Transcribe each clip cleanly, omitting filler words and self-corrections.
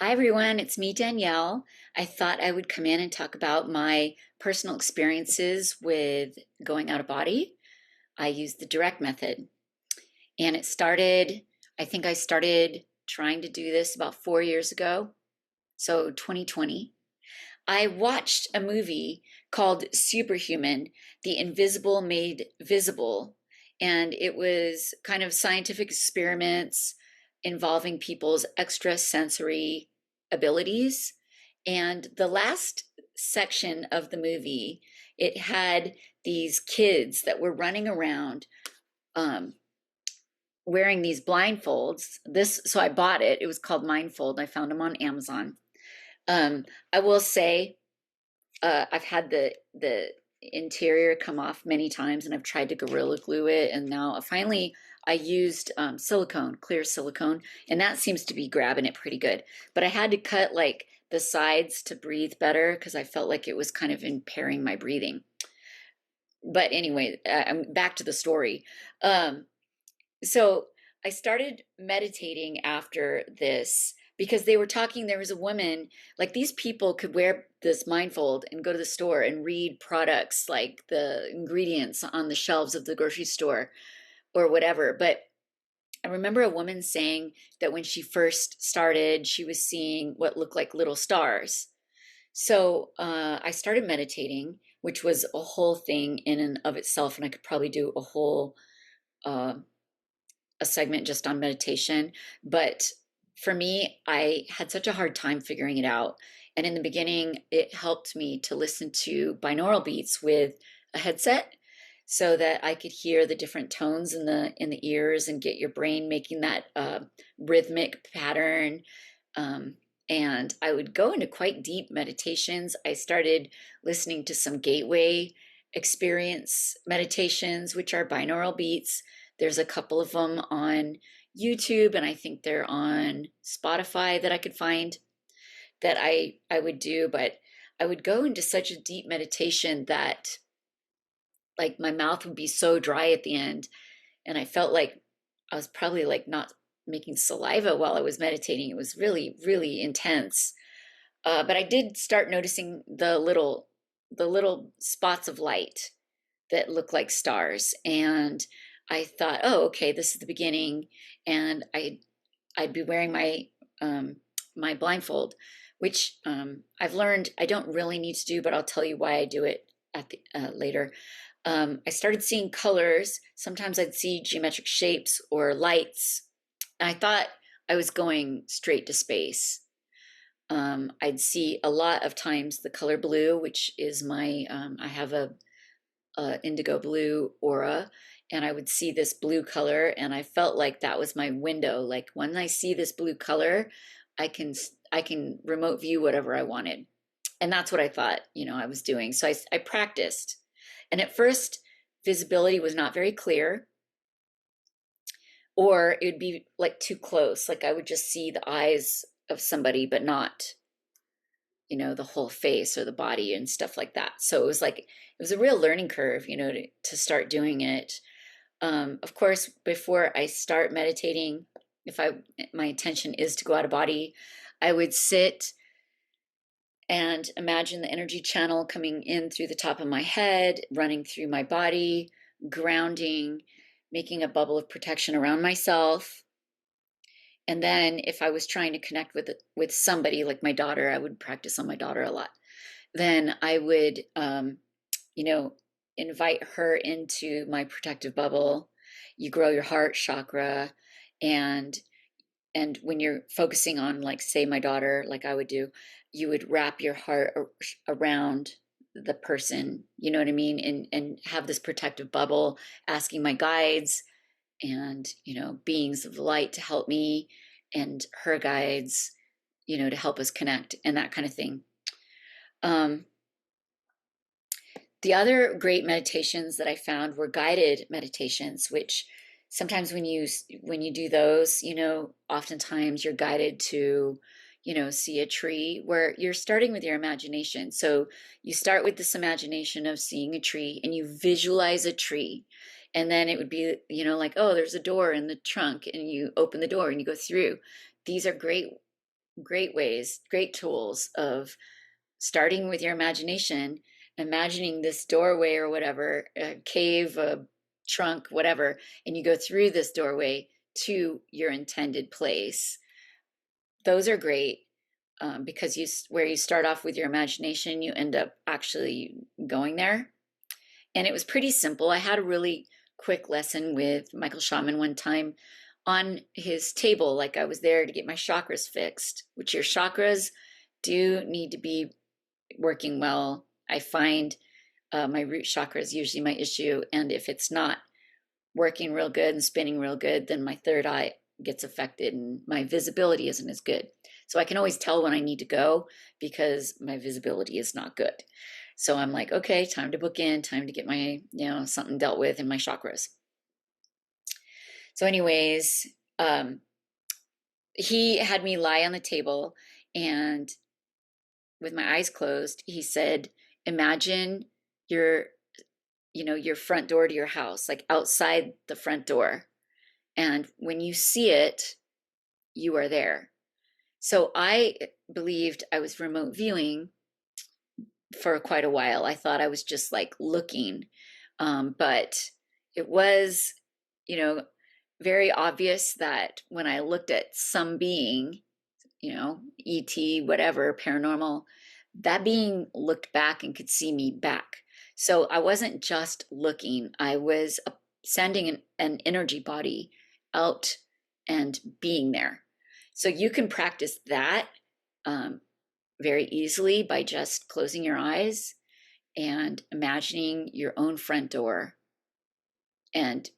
Hi everyone, it's me, Danielle. I thought I would come in and talk about my personal experiences with going out of body. I used the direct method, and I think I started trying to do this about 4 years ago, so 2020. I watched a movie called Superhuman, The Invisible Made Visible, and it was kind of scientific experiments involving people's extrasensory abilities. And the last section of the movie, it had these kids that were running around um, wearing these blindfolds. So I bought it. It was called Mindfold. I found them on Amazon. I will say I've had the interior come off many times, and I've tried to Gorilla Glue it, and now finally I used silicone, clear silicone, and that seems to be grabbing it pretty good. But I had to cut like the sides to breathe better because I felt like it was kind of impairing my breathing. But anyway, I'm back to the story. Um, so I started meditating after this because they were talking. There was a woman, like these people could wear this mindfold and go to the store and read products like the ingredients on the shelves of the grocery store or whatever. But I remember a woman saying that when she first started, she was seeing what looked like little stars. So I started meditating, which was a whole thing in and of itself, and I could probably do uh, a segment just on meditation. But for me, I had such a hard time figuring it out. And in the beginning, it helped me to listen to binaural beats with a headset so that I could hear the different tones in the ears and get your brain making that rhythmic pattern. Um, and I would go into quite deep meditations. I started listening to some gateway experience meditations, which are binaural beats. There's a couple of them on YouTube, and I think they're on Spotify that I could find that I would do. But I would go into such a deep meditation that like my mouth would be so dry at the end, and I felt like I was probably like not making saliva while I was meditating. It was really, really intense. But I did start noticing the little spots of light that look like stars, and I thought, oh, okay, this is the beginning, and I'd be wearing my blindfold, which I've learned I don't really need to do, but I'll tell you why I do it at the later. I started seeing colors. Sometimes I'd see geometric shapes or lights. And I thought I was going straight to space. I'd see a lot of times the color blue, which is I have a indigo blue aura, and I would see this blue color, and I felt like that was my window. Like when I see this blue color, I can I can remote view whatever I wanted, and that's what I thought I was doing. So I practiced, and at first visibility was not very clear, or it would be like too close. Like I would just see the eyes of somebody, but not the whole face or the body and stuff like that. So it was a real learning curve, to start doing it. Of course, before I start meditating, if my intention is to go out of body, I would sit and imagine the energy channel coming in through the top of my head, running through my body, grounding, making a bubble of protection around myself. And then if I was trying to connect with somebody like my daughter, I would practice on my daughter a lot. Then I would, you know, invite her into my protective bubble. You grow your heart chakra, and when you're focusing on, like, say, my daughter, like I would do, you would wrap your heart around the person, you know what I mean, and have this protective bubble, asking my guides and beings of light to help me, and her guides, to help us connect and that kind of thing. um, the other great meditations that I found were guided meditations, which sometimes when you do those, oftentimes you're guided to see a tree, where you're starting with your imagination. So you start with this imagination of seeing a tree, and you visualize a tree, and then it would be like, oh, there's a door in the trunk, and you open the door and you go through. These are great great ways, great tools of starting with your imagination, imagining this doorway or whatever, a cave, a trunk, whatever, and you go through this doorway to your intended place. Those are great, because where you start off with your imagination, you end up actually going there. And it was pretty simple. I had a really quick lesson with Michael Shaman one time on his table, like I was there to get my chakras fixed, which your chakras do need to be working well. I find my root chakra is usually my issue, and if it's not working real good and spinning real good, then my third eye gets affected and my visibility isn't as good. So I can always tell when I need to go because my visibility is not good. So I'm like, okay, time to book in, time to get my, something dealt with in my chakras. So anyways, he had me lie on the table, and with my eyes closed, he said, imagine your front door to your house, like outside the front door. And when you see it, you are there. So I believed I was remote viewing for quite a while. I thought I was just like looking, but it was, very obvious that when I looked at some being, ET, whatever, paranormal, that being looked back and could see me back. So I wasn't just looking, I was sending an energy body out and being there. So you can practice that very easily by just closing your eyes and imagining your own front door, and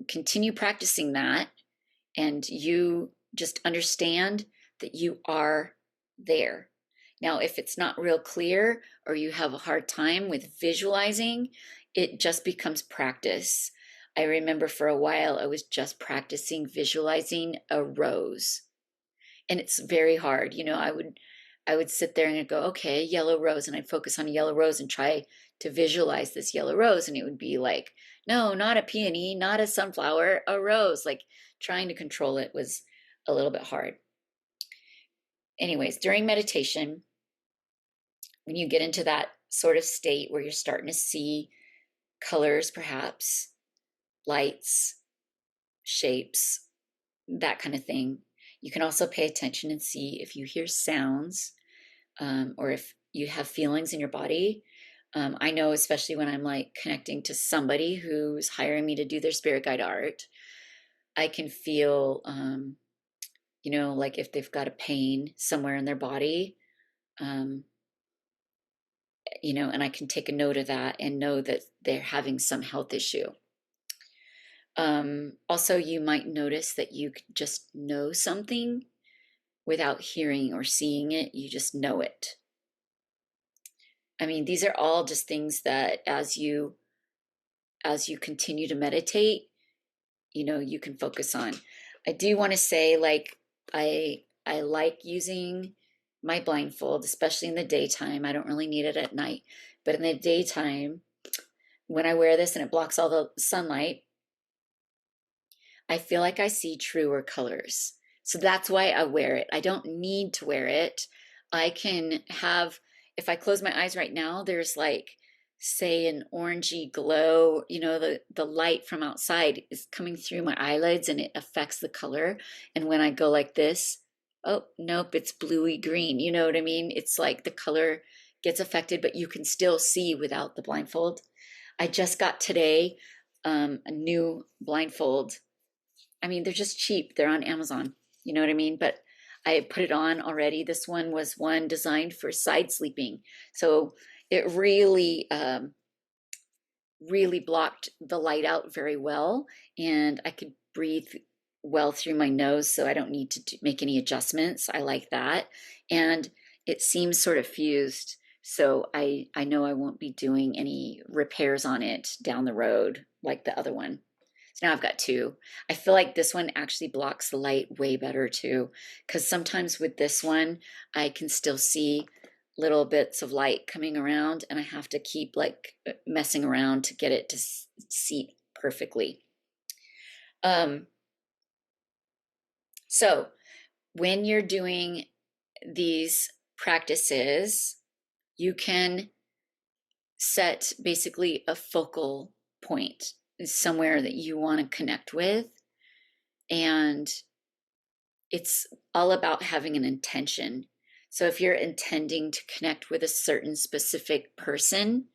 continue practicing that. And you just understand that you are there. Now, if it's not real clear or you have a hard time with visualizing, it just becomes practice. I remember for a while I was just practicing visualizing a rose. And it's very hard. I would sit there and I'd go, okay, yellow rose, and I'd focus on a yellow rose and try to visualize this yellow rose, and it would be like, no, not a peony, not a sunflower, a rose. Like trying to control it was a little bit hard. Anyways, during meditation, when you get into that sort of state where you're starting to see colors, perhaps lights, shapes, that kind of thing, you can also pay attention and see if you hear sounds, or if you have feelings in your body. I know, especially when I'm like connecting to somebody who's hiring me to do their spirit guide art, I can feel, like if they've got a pain somewhere in their body, and I can take a note of that and know that they're having some health issue. Also, you might notice that you just know something without hearing or seeing it. You just know it. I mean, these are all just things that as you continue to meditate, you can focus on. I do want to say, like, I like using my blindfold, especially in the daytime. I don't really need it at night, but in the daytime, when I wear this and it blocks all the sunlight, I feel like I see truer colors. So that's why I wear it. I don't need to wear it. I can have, if I close my eyes right now, there's like, say, an orangey glow, the light from outside is coming through my eyelids and it affects the color. And when I go like this, oh, nope, it's bluey green. You know what I mean? It's like the color gets affected, but you can still see without the blindfold. I just got today a new blindfold. I mean, they're just cheap. They're on Amazon. You know what I mean? But I put it on already. This one was one designed for side sleeping. So it really, really blocked the light out very well. And I could breathe well through my nose, so I don't need to make any adjustments. I like that. And it seems sort of fused. So I know I won't be doing any repairs on it down the road like the other one. So now I've got two. I feel like this one actually blocks the light way better too, because sometimes with this one, I can still see little bits of light coming around and I have to keep like messing around to get it to seat perfectly. So when you're doing these practices, you can set basically a focal point somewhere that you want to connect with. And it's all about having an intention. So if you're intending to connect with a certain specific person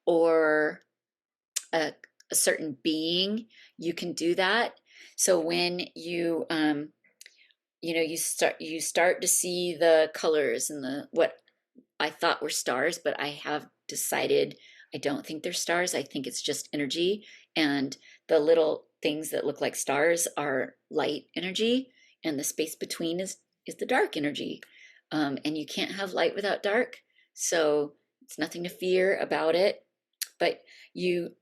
or a, a certain being, you can do that. So when you start to see the colors and the what I thought were stars, but I have decided I don't think they're stars. I think it's just energy. And the little things that look like stars are light energy, and the space between is the dark energy. And you can't have light without dark. So it's nothing to fear about it. But you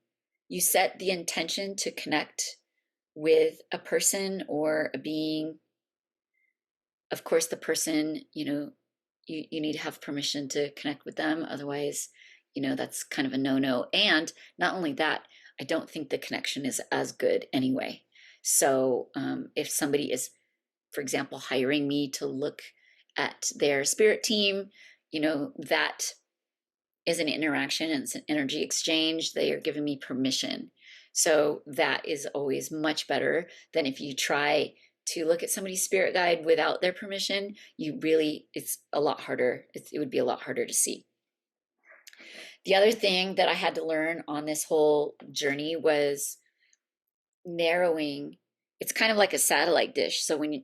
you set the intention to connect with a person or a being. Of course, the person, you need to have permission to connect with them. Otherwise, that's kind of a no-no. And not only that, I don't think the connection is as good anyway. So if somebody is, for example, hiring me to look at their spirit team, that is an interaction and it's an energy exchange. They are giving me permission. So that is always much better than if you try to look at somebody's spirit guide without their permission. It's a lot harder. It would be a lot harder to see. The other thing that I had to learn on this whole journey was narrowing. It's kind of like a satellite dish. So when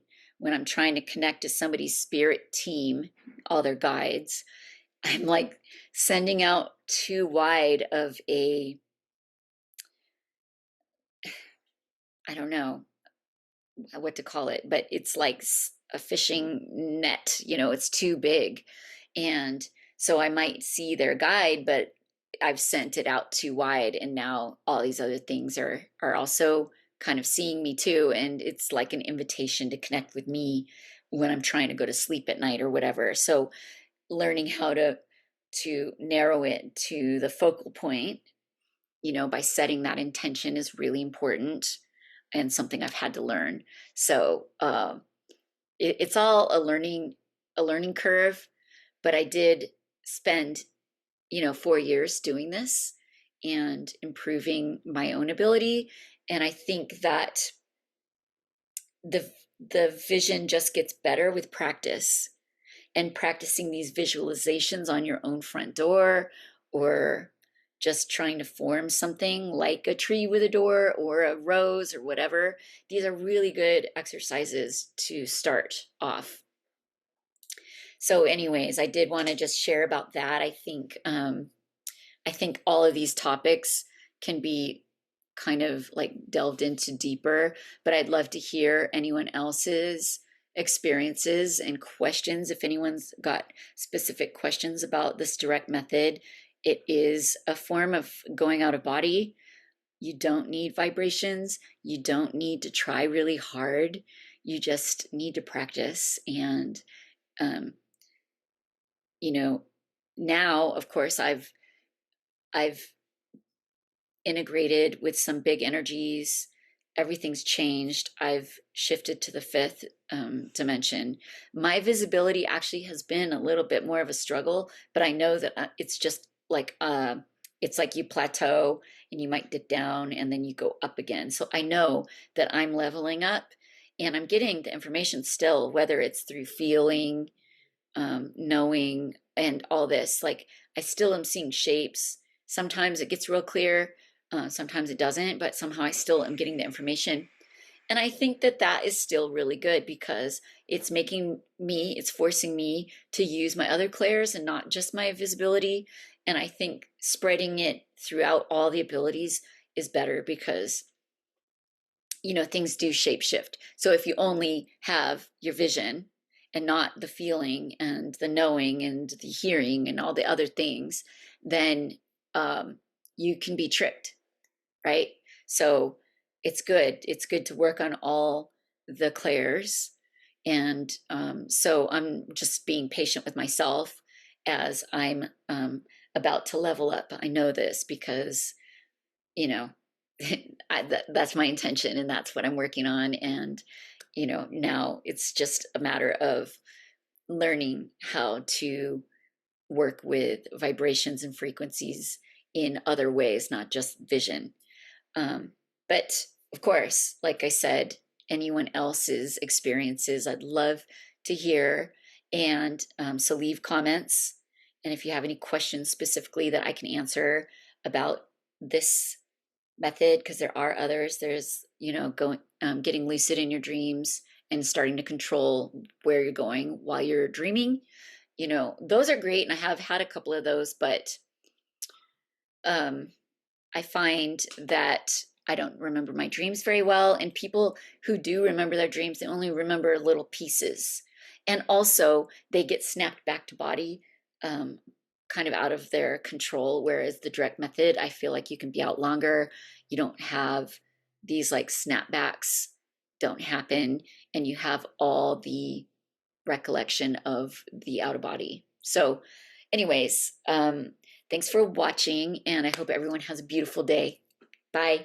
I'm trying to connect to somebody's spirit team, all their guides, I'm like sending out too wide of I don't know what to call it, but it's like a fishing net, it's too big. And so I might see their guide, but I've sent it out too wide. And now all these other things are also kind of seeing me too. And it's like an invitation to connect with me when I'm trying to go to sleep at night or whatever. So learning how to narrow it to the focal point, by setting that intention is really important and something I've had to learn. So it's all a learning curve, but I did spend 4 years doing this and improving my own ability. And I think that the vision just gets better with practice and practicing these visualizations on your own front door, or just trying to form something like a tree with a door or a rose or whatever. These are really good exercises to start off. So anyways, I did want to just share about that. I think all of these topics can be kind of like delved into deeper, but I'd love to hear anyone else's experiences and questions. If anyone's got specific questions about this direct method, it is a form of going out of body. You don't need vibrations. You don't need to try really hard. You just need to practice. And, now, of course, I've integrated with some big energies. Everything's changed. I've shifted to the fifth dimension. My visibility actually has been a little bit more of a struggle, but I know that it's just like it's like you plateau and you might dip down and then you go up again. So I know that I'm leveling up and I'm getting the information still, whether it's through feeling, knowing, and all this. Like I still am seeing shapes. Sometimes it gets real clear. Sometimes it doesn't, but somehow I still am getting the information. And I think that is still really good because it's forcing me to use my other clairs and not just my visibility. And I think spreading it throughout all the abilities is better because, things do shape shift. So if you only have your vision and not the feeling and the knowing and the hearing and all the other things, then you can be tricked, right? So it's good. It's good to work on all the clairs. And so I'm just being patient with myself as I'm about to level up. I know this because, that's my intention and that's what I'm working on. And, now it's just a matter of learning how to work with vibrations and frequencies in other ways, not just vision. Um, but of course, like I said, anyone else's experiences, I'd love to hear. And so leave comments. And if you have any questions specifically that I can answer about this method, because there are others, there's, going, getting lucid in your dreams and starting to control where you're going while you're dreaming. Those are great. And I have had a couple of those, but um, I find that I don't remember my dreams very well. And people who do remember their dreams, they only remember little pieces. And also, they get snapped back to body, um, kind of out of their control. Whereas the direct method, I feel like you can be out longer. You don't have these like snapbacks, don't happen. And you have all the recollection of the out of body. So, anyways, thanks for watching, and I hope everyone has a beautiful day. Bye.